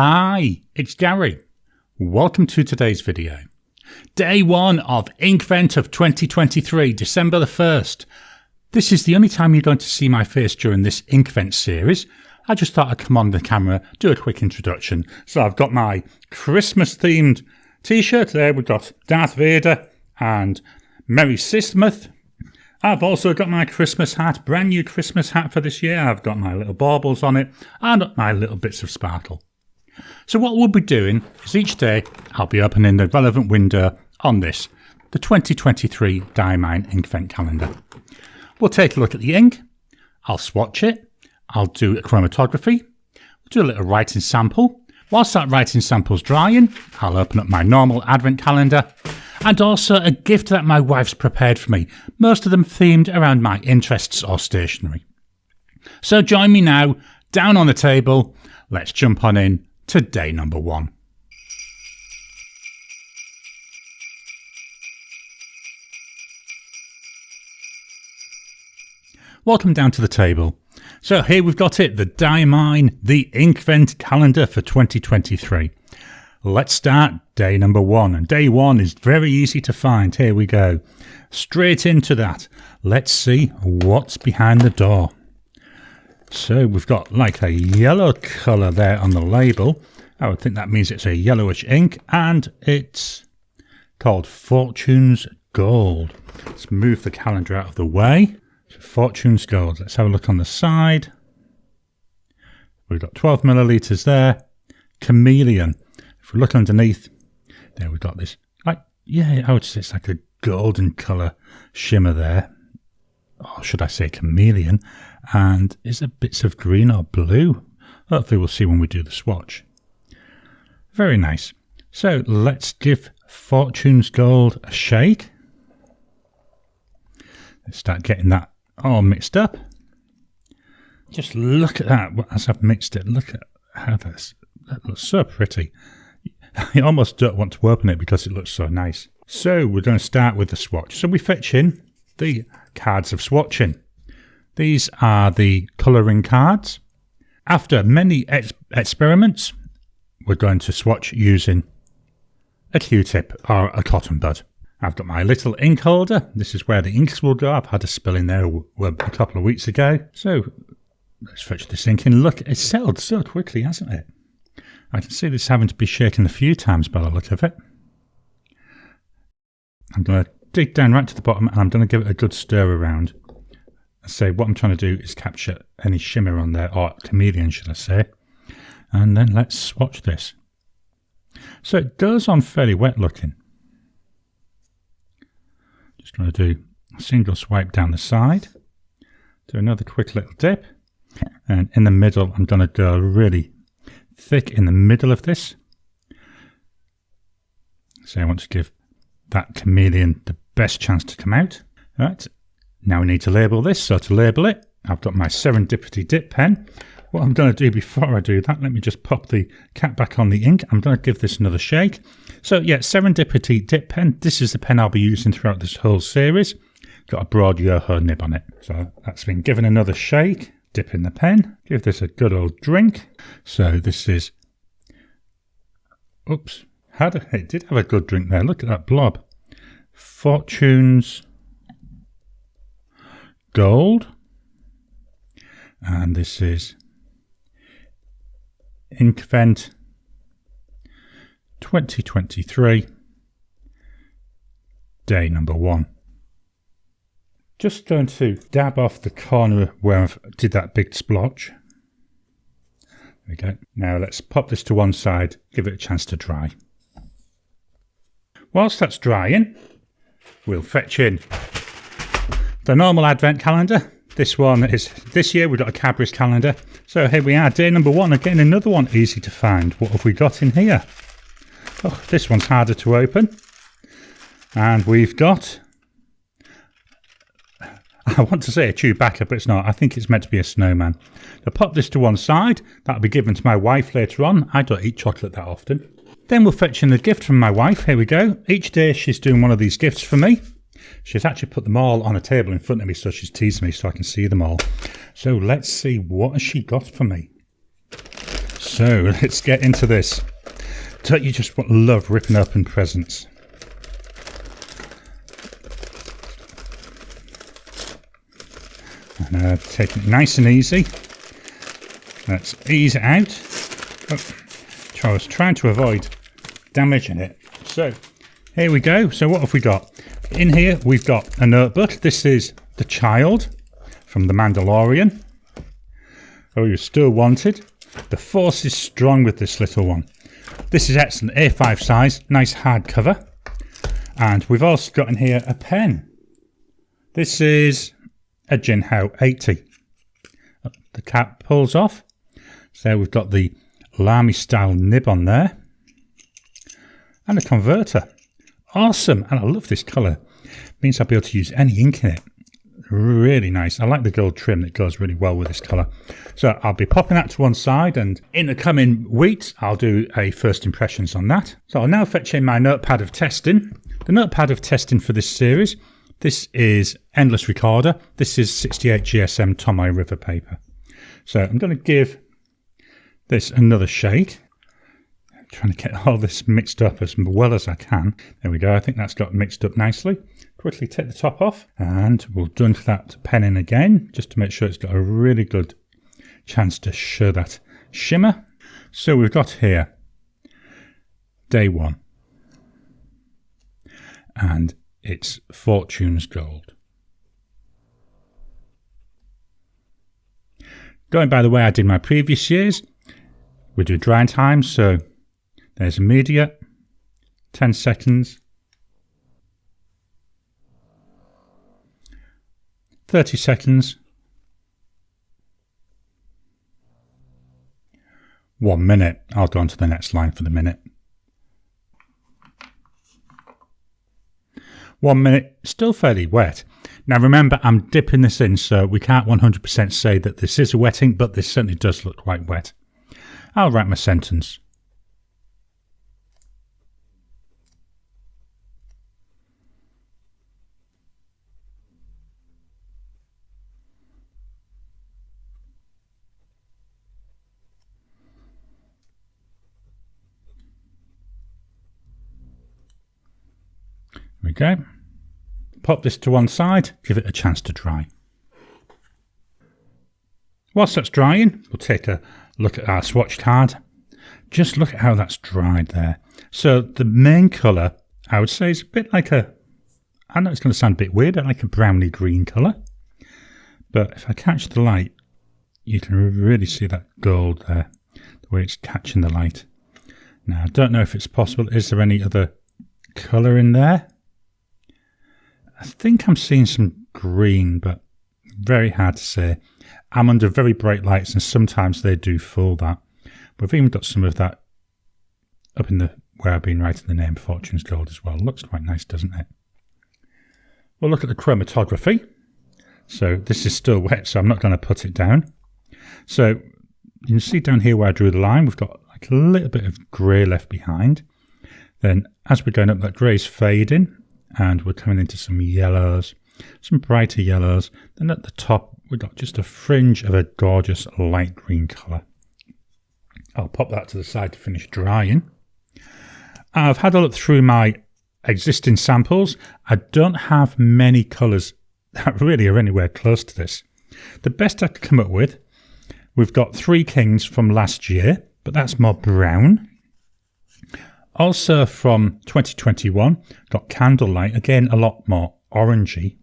Hi, it's Gary. Welcome to today's video. Day 1 of Inkvent of 2023, December the 1st. This is the only time you're going to see my face during this Inkvent series. I just thought I'd come on the camera, do a quick introduction. So I've got my Christmas themed t-shirt there. We've got Darth Vader and Merry Christmas. I've also got my Christmas hat, brand new Christmas hat for this year. I've got my little baubles on it and my little bits of sparkle. So what we'll be doing is each day I'll be opening the relevant window on this, the 2023 Diamine Inkvent calendar. We'll take a look at the ink, I'll swatch it, I'll do a chromatography, we'll do a little writing sample. Whilst that writing sample's drying, I'll open up my normal advent calendar and also a gift that my wife's prepared for me, most of them themed around my interests or stationery. So join me now, down on the table, let's jump on in to day number 1. Welcome down to the table. So here we've got it, the Diamine, the Inkvent calendar for 2023. Let's start day number 1. And day 1 is very easy to find. Here we go. Straight into that. Let's see what's behind the door. So we've got like a yellow colour there on the label. I would think that means it's a yellowish ink, and it's called Fortune's Gold. Let's move the calendar out of the way. So Fortune's Gold. Let's have a look on the side. We've got 12 millilitres there. Chameleon. If we look underneath, there we've got this, like, yeah, I would say it's like a golden colour shimmer there. Or should I say chameleon? And is there bits of green or blue? Hopefully we'll see when we do the swatch. Very nice. So let's give Fortune's Gold a shake. Let's start getting that all mixed up. Just look at that as I've mixed it. Look at how that looks so pretty. I almost don't want to open it because it looks so nice. So we're going to start with the swatch. So we fetch in the cards of swatching. These are the colouring cards. After many experiments, we're going to swatch using a Q-tip or a cotton bud. I've got my little ink holder. This is where the inks will go. I've had a spill in there a couple of weeks ago. So let's fetch this ink in. Look, it's settled so quickly, hasn't it? I can see this having to be shaken a few times by the look of it. I'm going to dig down right to the bottom and I'm going to give it a good stir around. So what I'm trying to do is capture any shimmer on there, or chameleon should I say. And then let's swatch this. So it goes on fairly wet looking. Just going to do a single swipe down the side. Do another quick little dip. And in the middle I'm going to go really thick in the middle of this. So I want to give that chameleon the best chance to come out. Right, now we need to label this. So to label it, I've got my Serendipity dip pen. What I'm going to do before I do that, let me just pop the cap back on the ink. I'm going to give this another shake. So yeah, Serendipity dip pen. This is the pen I'll be using throughout this whole series. Got a broad Yoho nib on it. So that's been given another shake. Dip in the pen. Give this a good old drink. So this is... Oops. It did have a good drink there. Look at that blob. Fortune's Gold. And this is Inkvent 2023, day number 1. Just going to dab off the corner where I did that big splotch. There we go. Now let's pop this to one side, give it a chance to dry. Whilst that's drying, we'll fetch in the normal advent calendar. This year we've got a Cadbury's calendar. So here we are, day number 1. Again, another one easy to find. What have we got in here? Oh, this one's harder to open. And we've got, I want to say a Chewbacca, but it's not. I think it's meant to be a snowman. So pop this to one side. That'll be given to my wife later on. I don't eat chocolate that often. Then we'll fetch in the gift from my wife. Here we go. Each day she's doing one of these gifts for me. She's actually put them all on a table in front of me, so she's teasing me so I can see them all. So let's see, what has she got for me? So let's get into this. Don't you just love ripping open presents? And taking it nice and easy. Let's ease it out. I was trying to avoid damaging it. So here we go. So what have we got? In here we've got a notebook. This is the child from The Mandalorian. Oh, you're still wanted. The force is strong with this little one. This is excellent. A5 size. Nice hard cover. And we've also got in here a pen. This is a Jinhao 80. The cap pulls off. So we've got the Lamy style nib on there. And a converter. Awesome. And I love this colour. Means I'll be able to use any ink in it. Really nice. I like the gold trim that goes really well with this colour. So I'll be popping that to one side, and in the coming weeks I'll do a first impressions on that. So I'll now fetch in my notepad of testing. The notepad of testing for this series. This is Endless Recorder. This is 68 GSM Tomoe River paper. So I'm going to give this another shake. I'm trying to get all this mixed up as well as I can. There we go. I think that's got mixed up nicely. Quickly take the top off, and we'll dunk that pen in again just to make sure it's got a really good chance to show that shimmer. So we've got here day one, and it's Fortune's Gold. Going by the way I did my previous years, we do drying time, so there's immediate, 10 seconds, 30 seconds, 1 minute. I'll go on to the next line for the minute. 1 minute, still fairly wet. Now remember, I'm dipping this in, so we can't 100% say that this is a wet ink, but this certainly does look quite wet. I'll write my sentence. There we go. Pop this to one side, give it a chance to dry. Whilst that's drying, we'll take a look at our swatch card. Just look at how that's dried there. So the main colour, I would say, is a bit like I know it's going to sound a bit weird, like a browny green colour. But if I catch the light, you can really see that gold there, the way it's catching the light. Now, I don't know if it's possible. Is there any other colour in there? I think I'm seeing some green, but very hard to say. I'm under very bright lights, and sometimes they do fool that. We've even got some of that up in the where I've been writing the name Fortune's Gold as well. Looks quite nice, doesn't it? We'll look at the chromatography. So this is still wet, so I'm not going to put it down. So you can see down here where I drew the line, we've got like a little bit of grey left behind. Then as we're going up, that grey is fading, and we're coming into some yellows, some brighter yellows. Then at the top, we've got just a fringe of a gorgeous light green colour. I'll pop that to the side to finish drying. I've had a look through my existing samples. I don't have many colours that really are anywhere close to this. The best I could come up with, we've got Three Kings from last year, but that's more brown. Also from 2021, got Candlelight, again a lot more orangey.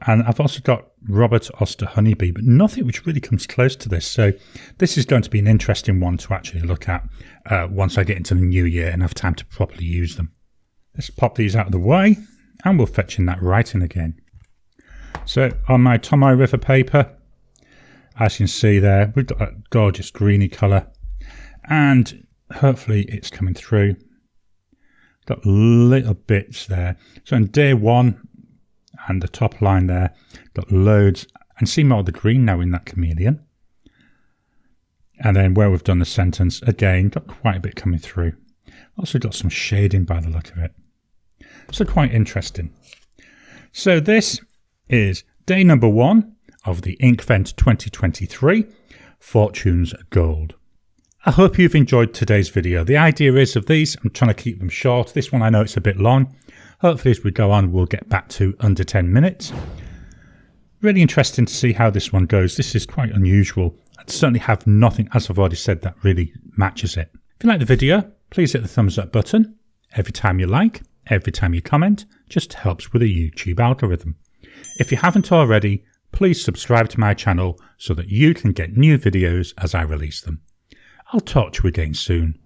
And I've also got Robert Oster Honeybee, but nothing which really comes close to this. So this is going to be an interesting one to actually look at once I get into the new year and have time to properly use them. Let's pop these out of the way, and we'll fetch in that writing again. So on my Tomoe River paper, as you can see there, we've got that gorgeous greeny colour, and hopefully it's coming through. Got little bits there. So on day one, and the top line there, got loads, and see more of the green now in that chameleon. And then where we've done the sentence, again, got quite a bit coming through. Also got some shading by the look of it. So quite interesting. So this is day number 1 of the Inkvent 2023 Fortune's Gold. I hope you've enjoyed today's video. The idea is of these, I'm trying to keep them short. This one I know it's a bit long. Hopefully as we go on we'll get back to under 10 minutes. Really interesting to see how this one goes. This is quite unusual. I certainly have nothing, as I've already said, that really matches it. If you like the video, please hit the thumbs up button. Every time you like, every time you comment, just helps with the YouTube algorithm. If you haven't already, please subscribe to my channel so that you can get new videos as I release them. I'll talk to you again soon.